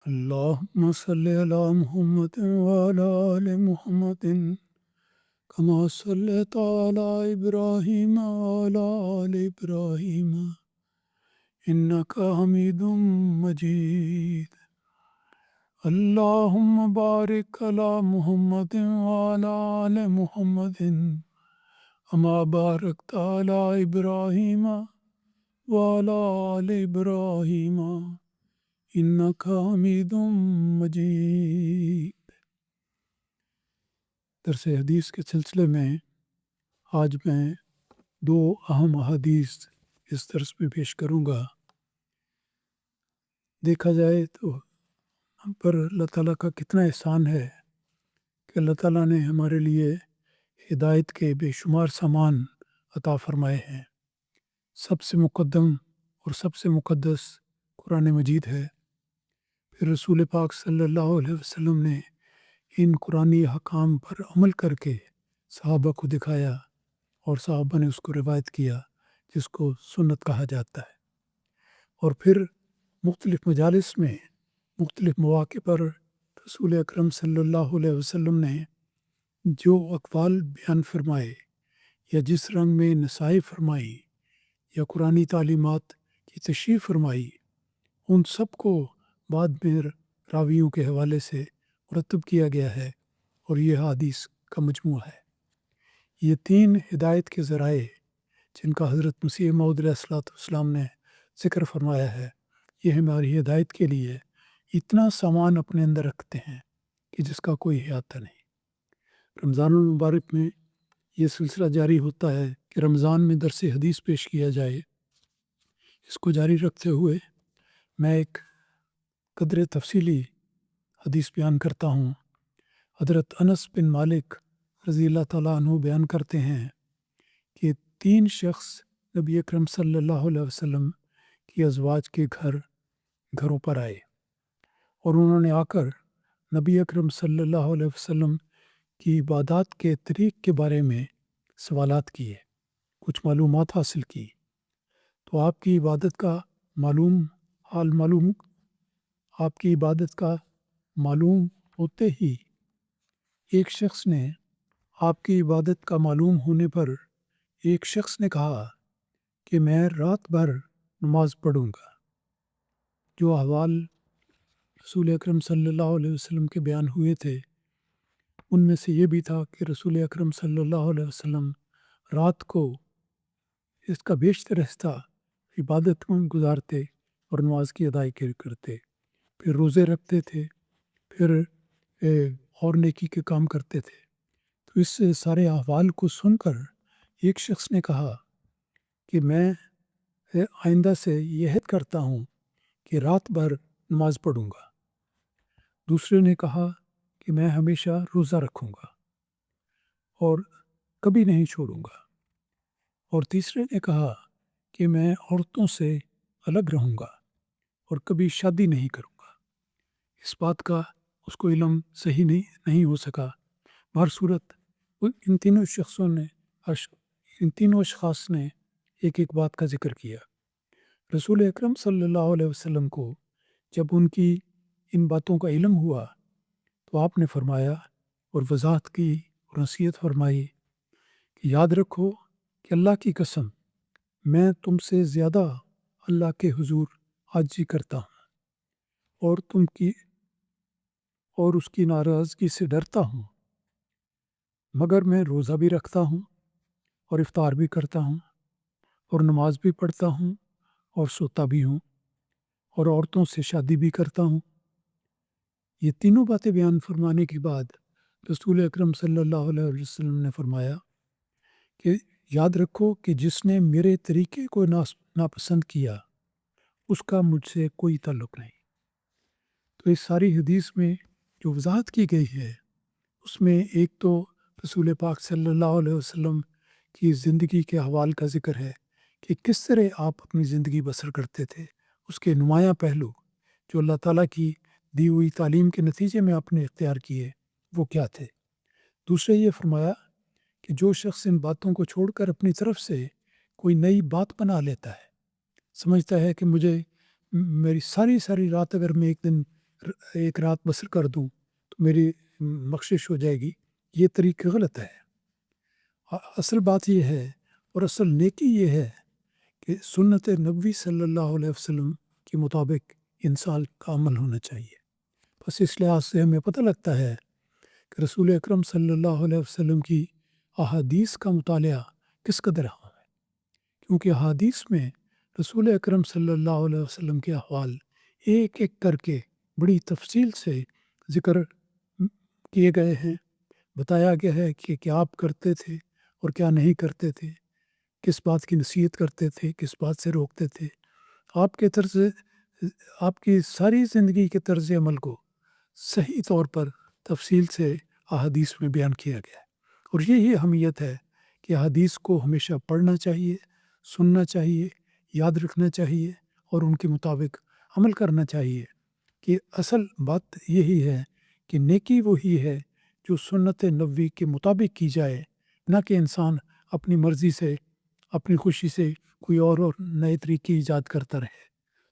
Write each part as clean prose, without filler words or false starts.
اللهم صل على محمد وعلى آل محمد كما صليت على إبراهيم وعلى آل إبراهيم إنك حميد مجيد. اللهم بارك على محمد وعلى آل محمد كما باركت على إبراهيم وعلى آل إبراهيم إنك حميد مجيد. درس حدیث کے سلسلے میں آج میں دو اہم احادیث اس درس میں پیش کروں گا۔ دیکھا جائے تو ہم پر اللہ تعالیٰ کا کتنا احسان ہے کہ اللہ تعالیٰ نے ہمارے لیے ہدایت کے بے شمار سامان عطا فرمائے ہیں۔ سب سے مقدم اور سب سے مقدس قرآن مجید ہے۔ پھر رسول پاک صلی اللہ علیہ وسلم نے ان قرآنی احکام پر عمل کر کے صحابہ کو دکھایا اور صحابہ نے اس کو روایت کیا، جس کو سنت کہا جاتا ہے۔ اور پھر مختلف مجالس میں مختلف مواقع پر رسول اکرم صلی اللہ علیہ وسلم نے جو اقوال بیان فرمائے یا جس رنگ میں نصائی فرمائی یا قرآنی تعلیمات کی تشریح فرمائی، ان سب کو بعد میں راویوں کے حوالے سے مرتب کیا گیا ہے اور یہ حدیث کا مجموعہ ہے۔ یہ تین ہدایت کے ذرائع جن کا حضرت مسیح موعود علیہ السلام نے ذکر فرمایا ہے، یہ ہماری ہدایت کے لیے اتنا سامان اپنے اندر رکھتے ہیں کہ جس کا کوئی احاطہ نہیں۔ رمضان المبارک میں یہ سلسلہ جاری ہوتا ہے کہ رمضان میں درس حدیث پیش کیا جائے۔ اس کو جاری رکھتے ہوئے میں ایک قدر تفصیلی حدیث بیان کرتا ہوں۔ حضرت انس بن مالک رضی اللہ تعالیٰ عنہ بیان کرتے ہیں کہ تین شخص نبی اکرم صلی اللہ علیہ وسلم کی ازواج کے گھروں پر آئے اور انہوں نے آ کر نبی اکرم صلی اللہ علیہ وسلم کی عبادات کے طریق کے بارے میں سوالات کیے، کچھ معلومات حاصل کی۔ تو آپ کی عبادت کا معلوم ہوتے ہی ایک شخص نے آپ کی عبادت کا معلوم ہونے پر ایک شخص نے کہا کہ میں رات بھر نماز پڑھوں گا۔ جو احوال رسول اکرم صلی اللہ علیہ وسلم کے بیان ہوئے تھے ان میں سے یہ بھی تھا کہ رسول اکرم صلی اللہ علیہ وسلم رات کو اس کا بیشتر حصہ عبادت میں گزارتے اور نماز کی ادائیگی کرتے، پھر روزے رکھتے تھے، پھر اور نیکی کے کام کرتے تھے۔ تو اس سارے احوال کو سن کر ایک شخص نے کہا کہ میں آئندہ سے یہ عہد کرتا ہوں کہ رات بھر نماز پڑھوں گا۔ دوسرے نے کہا کہ میں ہمیشہ روزہ رکھوں گا اور کبھی نہیں چھوڑوں گا۔ اور تیسرے نے کہا کہ میں عورتوں سے الگ رہوں گا اور کبھی شادی نہیں کروں گا۔ اس بات کا اس کو علم صحیح نہیں ہو سکا۔ بہر صورت ان تینوں اشخاص نے ایک بات کا ذکر کیا۔ رسول اکرم صلی اللہ علیہ وسلم کو جب ان کی ان باتوں کا علم ہوا تو آپ نے فرمایا اور وضاحت کی اور نصیحت فرمائی کہ یاد رکھو کہ اللہ کی قسم میں تم سے زیادہ اللہ کے حضور عاجزی کرتا ہوں اور اس کی ناراضگی سے ڈرتا ہوں، مگر میں روزہ بھی رکھتا ہوں اور افطار بھی کرتا ہوں اور نماز بھی پڑھتا ہوں اور سوتا بھی ہوں اور عورتوں سے شادی بھی کرتا ہوں۔ یہ تینوں باتیں بیان فرمانے کے بعد رسول اکرم صلی اللہ علیہ وسلم نے فرمایا کہ یاد رکھو کہ جس نے میرے طریقے کو ناپسند کیا اس کا مجھ سے کوئی تعلق نہیں۔ تو اس ساری حدیث میں جو وضاحت کی گئی ہے اس میں ایک تو رسول پاک صلی اللہ علیہ وسلم کی زندگی کے احوال کا ذکر ہے کہ کس طرح آپ اپنی زندگی بسر کرتے تھے، اس کے نمایاں پہلو جو اللہ تعالیٰ کی دی ہوئی تعلیم کے نتیجے میں آپ نے اختیار کیے وہ کیا تھے۔ دوسرے یہ فرمایا کہ جو شخص ان باتوں کو چھوڑ کر اپنی طرف سے کوئی نئی بات بنا لیتا ہے، سمجھتا ہے کہ میری ساری رات اگر میں ایک دن ایک رات بسر کر دوں تو میری بخشش ہو جائے گی، یہ طریقہ غلط ہے۔ اصل بات یہ ہے اور اصل نیکی یہ ہے کہ سنت نبوی صلی اللہ علیہ وسلم کے مطابق انسان کا عمل ہونا چاہیے۔ بس اس لحاظ سے ہمیں پتہ لگتا ہے کہ رسول اکرم صلی اللہ علیہ وسلم کی احادیث کا مطالعہ کس قدر اہم ہے، کیونکہ احادیث میں رسول اکرم صلی اللہ علیہ وسلم کے احوال ایک ایک کر کے بڑی تفصیل سے ذکر کیے گئے ہیں، بتایا گیا ہے کہ کیا آپ کرتے تھے اور کیا نہیں کرتے تھے، کس بات کی نصیحت کرتے تھے، کس بات سے روکتے تھے۔ آپ کی ساری زندگی کے طرز عمل کو صحیح طور پر تفصیل سے احادیث میں بیان کیا گیا ہے، اور یہی اہمیت ہے کہ احادیث کو ہمیشہ پڑھنا چاہیے، سننا چاہیے، یاد رکھنا چاہیے اور ان کے مطابق عمل کرنا چاہیے۔ کہ اصل بات یہی ہے کہ نیکی وہی ہے جو سنت نبوی کے مطابق کی جائے، نہ کہ انسان اپنی مرضی سے، اپنی خوشی سے کوئی اور نئے طریقے ایجاد کرتا رہے۔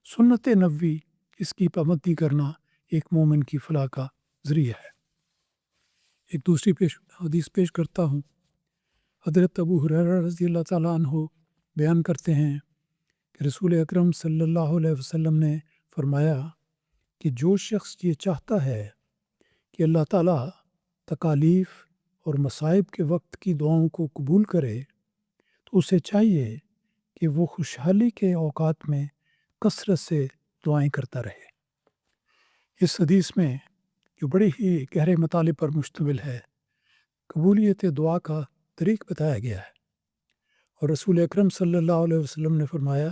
سنت نبوی، اس کی پابندی کرنا ایک مومن کی فلاح کا ذریعہ ہے۔ ایک دوسری حدیث پیش کرتا ہوں۔ حضرت ابو ہریرہ رضی اللہ تعالیٰ عنہ بیان کرتے ہیں کہ رسول اکرم صلی اللہ علیہ وسلم نے فرمایا کہ جو شخص یہ چاہتا ہے کہ اللہ تعالیٰ تکالیف اور مصائب کے وقت کی دعاؤں کو قبول کرے تو اسے چاہیے کہ وہ خوشحالی کے اوقات میں کثرت سے دعائیں کرتا رہے۔ اس حدیث میں جو بڑے ہی گہرے مطالب پر مشتمل ہے، قبولیت دعا کا طریق بتایا گیا ہے، اور رسول اکرم صلی اللہ علیہ وسلم نے فرمایا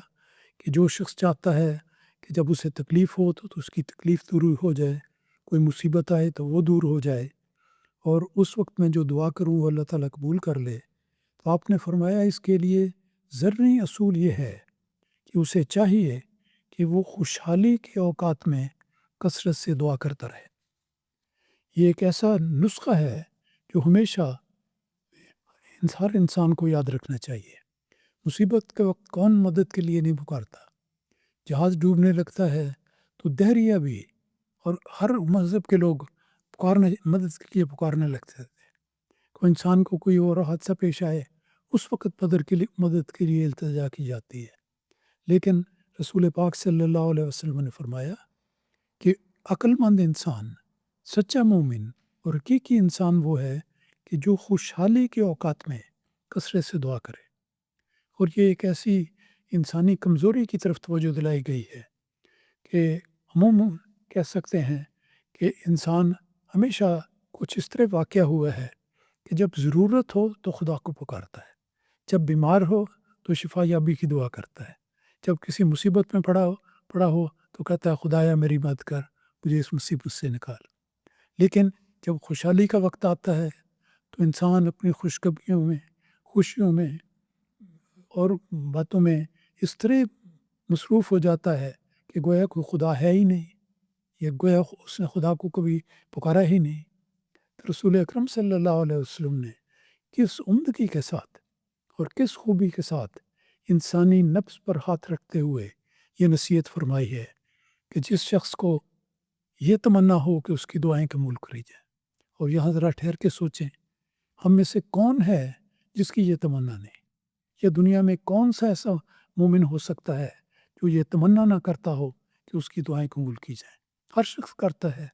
کہ جو شخص چاہتا ہے کہ جب اسے تکلیف ہو تو اس کی تکلیف دور ہو جائے، کوئی مصیبت آئے تو وہ دور ہو جائے، اور اس وقت میں جو دعا کروں وہ اللہ تعالیٰ قبول کر لے، تو آپ نے فرمایا اس کے لیے ضروری اصول یہ ہے کہ اسے چاہیے کہ وہ خوشحالی کے اوقات میں کثرت سے دعا کرتا رہے۔ یہ ایک ایسا نسخہ ہے جو ہمیشہ ہر انسان کو یاد رکھنا چاہیے۔ مصیبت کے وقت کون مدد کے لیے نہیں پکارتا؟ جہاز ڈوبنے لگتا ہے تو دہریہ بھی اور ہر مذہب کے لوگ مدد کے لیے پکارنے لگتے تھے۔ کوئی انسان کو کوئی اور حادثہ پیش آئے، اس وقت مدد کے لیے التجا کی جاتی ہے۔ لیکن رسول پاک صلی اللہ علیہ وسلم نے فرمایا کہ عقل مند انسان، سچا مومن اور حقیقی انسان وہ ہے کہ جو خوشحالی کے اوقات میں کثرت سے دعا کرے، اور یہ ایک ایسی انسانی کمزوری کی طرف توجہ دلائی گئی ہے کہ عموماً کہہ سکتے ہیں کہ انسان ہمیشہ کچھ اس طرح واقعہ ہوا ہے کہ جب ضرورت ہو تو خدا کو پکارتا ہے، جب بیمار ہو تو شفا یابی کی دعا کرتا ہے، جب کسی مصیبت میں پڑا ہو تو کہتا ہے خدایا میری مدد کر، مجھے اس مصیبت سے نکال۔ لیکن جب خوشحالی کا وقت آتا ہے تو انسان اپنی خوشیوں میں اور باتوں میں اس طرح مصروف ہو جاتا ہے کہ گویا کوئی خدا ہے ہی نہیں، یا گویا اس نے خدا کو کبھی پکارا ہی نہیں۔ تو رسول اکرم صلی اللہ علیہ وسلم نے کس عمدگی کے ساتھ اور کس خوبی کے ساتھ انسانی نفس پر ہاتھ رکھتے ہوئے یہ نصیحت فرمائی ہے کہ جس شخص کو یہ تمنا ہو کہ اس کی دعائیں قبول کری جائیں، اور یہاں ذرا ٹھہر کے سوچیں، ہم میں سے کون ہے جس کی یہ تمنا نہیں؟ یہ دنیا میں کون سا ایسا مومن ہو سکتا ہے جو یہ تمنا نہ کرتا ہو کہ اس کی دعائیں قبول کی جائیں؟ ہر شخص کرتا ہے۔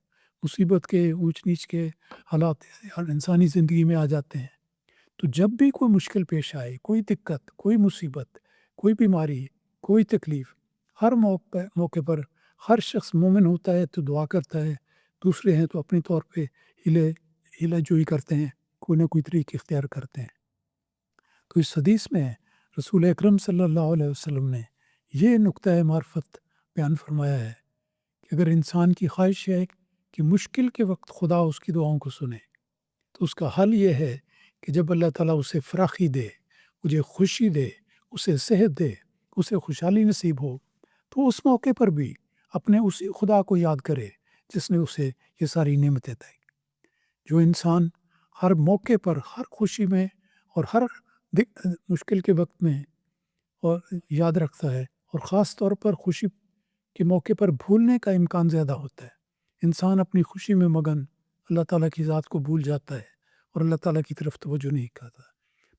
مصیبت کے، اونچ نیچ کے حالات ہر انسانی زندگی میں آ جاتے ہیں، تو جب بھی کوئی مشکل پیش آئے، کوئی دقت، کوئی مصیبت، کوئی بیماری، کوئی تکلیف، ہر موقع پر ہر شخص مومن ہوتا ہے تو دعا کرتا ہے، دوسرے ہیں تو اپنی طور پہ ہیلہ جوئی کرتے ہیں، کوئی نہ کوئی طریقہ اختیار کرتے ہیں۔ تو اس حدیث میں رسول اکرم صلی اللہ علیہ وسلم نے یہ نقطۂ معرفت بیان فرمایا ہے کہ اگر انسان کی خواہش ہے کہ مشکل کے وقت خدا اس کی دعاؤں کو سنے، تو اس کا حل یہ ہے کہ جب اللہ تعالیٰ اسے فراخی دے، مجھے خوشی دے، اسے صحت دے، اسے خوشحالی نصیب ہو، تو اس موقع پر بھی اپنے اسی خدا کو یاد کرے جس نے اسے یہ ساری نعمتیں دیں۔ جو انسان ہر موقع پر، ہر خوشی میں اور ہر مشکل کے وقت میں اور یاد رکھتا ہے، اور خاص طور پر خوشی کے موقع پر بھولنے کا امکان زیادہ ہوتا ہے، انسان اپنی خوشی میں مگن اللہ تعالیٰ کی ذات کو بھول جاتا ہے اور اللہ تعالیٰ کی طرف توجہ نہیں کرتا۔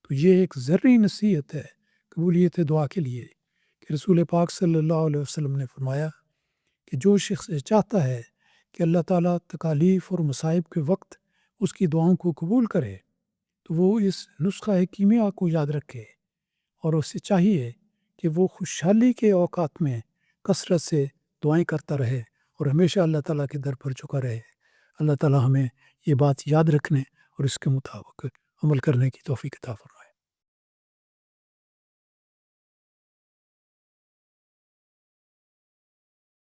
تو یہ ایک ذرعی نصیحت ہے قبولیت دعا کے لیے کہ رسول پاک صلی اللہ علیہ وسلم نے فرمایا کہ جو شخص چاہتا ہے کہ اللہ تعالیٰ تکالیف اور مصائب کے وقت اس کی دعاؤں کو قبول کرے تو وہ اس نسخہ کیمیا کو یاد رکھے، اور اسے چاہیے کہ وہ خوشحالی کے اوقات میں کثرت سے دعائیں کرتا رہے اور ہمیشہ اللہ تعالیٰ کے در پر جھکا رہے۔ اللہ تعالیٰ ہمیں یہ بات یاد رکھنے اور اس کے مطابق عمل کرنے کی توفیق عطا فرمائے۔